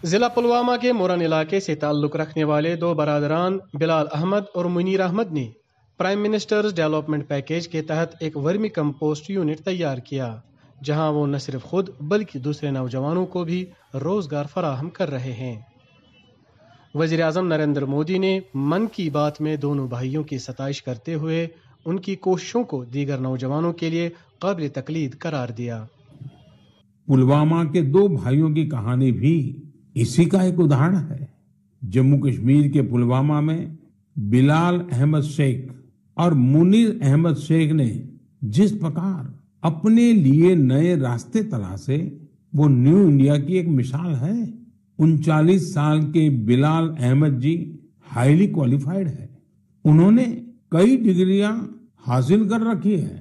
ضلع پلوامہ کے مورن علاقے سے تعلق رکھنے والے دو برادران بلال احمد اور منیر احمد نے پرائم منسٹرز ڈیولپمنٹ پیکیج کے تحت ایک ورمی کمپوسٹ یونٹ تیار کیا، جہاں وہ نہ صرف خود بلکہ دوسرے نوجوانوں کو بھی روزگار فراہم کر رہے ہیں۔ وزیر اعظم نریندر مودی نے من کی بات میں دونوں بھائیوں کی ستائش کرتے ہوئے ان کی کوششوں کو دیگر نوجوانوں کے لیے قابل تقلید قرار دیا۔ پلوامہ کے دو بھائیوں کی کہانی بھی اسی کا ایک اداہرن ہے۔ جموں کشمیر کے پلوامہ میں بلال احمد شیخ اور منیر احمد شیخ نے جس پرکار اپنے لیے نئے راستے تلاشے، وہ نیو انڈیا کی ایک مثال ہے۔ 39 سال کے بلال احمد جی ہائیلی کوالیفائڈ ہے۔ انہوں نے کئی ڈگریاں حاصل کر رکھی ہے۔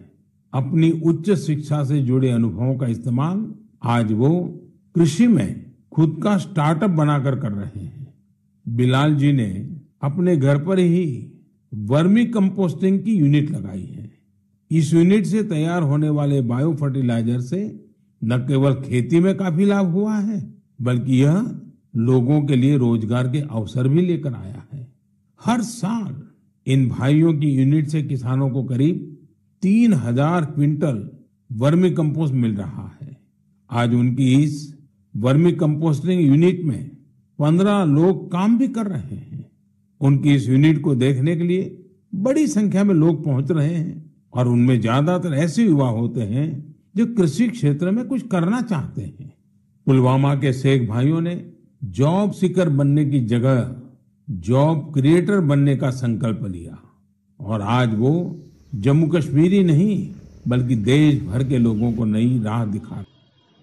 اپنی اچ شکشا سے جڑے انوبھووں کا استعمال آج وہ کرشی میں خود کا سٹارٹ اپ بنا کر رہے ہیں۔ بلال جی نے اپنے گھر پر ہی ورمی کمپوسٹنگ کی یونٹ لگائی ہے۔ اس یونٹ سے تیار ہونے والے بایو فرٹیلائزر سے نہ کیول کھیتی میں کافی لابھ ہوا ہے، بلکہ یہ لوگوں کے لیے روزگار کے اوسر بھی لے کر آیا ہے۔ ہر سال ان بھائیوں کی یونٹ سے کسانوں کو قریب 3000 کوئنٹل ورمی کمپوسٹ مل رہا ہے۔ آج ان کی اس ورمی کمپوسٹنگ یونٹ میں 15 لوگ کام بھی کر رہے ہیں۔ ان کی اس یونٹ کو دیکھنے کے لیے بڑی سنکھیا میں لوگ پہنچ رہے ہیں، اور ان میں زیادہ تر ایسے یوا ہوتے ہیں جو کرشی چھیتر میں کچھ کرنا چاہتے ہیں۔ پلوامہ کے شیخ بھائیوں نے جاب سیکر بننے کی جگہ جاب کریٹر بننے کا سنکلپ لیا، اور آج وہ جموں کشمیر ہی نہیں بلکہ دیش بھر کے لوگوں کو نئی راہ دکھا رہے ہیں۔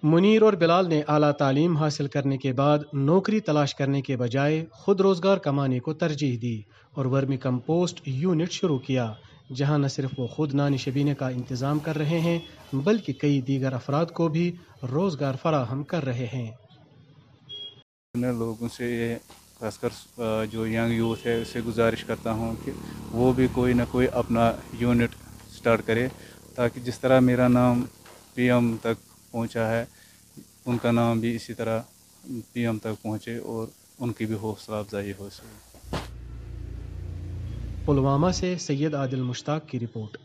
منیر اور بلال نے اعلیٰ تعلیم حاصل کرنے کے بعد نوکری تلاش کرنے کے بجائے خود روزگار کمانے کو ترجیح دی اور ورمی کمپوسٹ یونٹ شروع کیا، جہاں نہ صرف وہ خود نان شبینے کا انتظام کر رہے ہیں بلکہ کئی دیگر افراد کو بھی روزگار فراہم کر رہے ہیں۔ لوگوں سے یہ خاص کر جو ینگ یوتھ ہے اسے گزارش کرتا ہوں کہ وہ بھی کوئی نہ کوئی اپنا یونٹ سٹارٹ کرے، تاکہ جس طرح میرا نام پی ایم تک پہنچا ہے ان کا نام بھی اسی طرح پی ایم تک پہنچے اور ان کی بھی حوصلہ افزائی ہو سکے۔ پلوامہ سے سید عادل مشتاق کی رپورٹ۔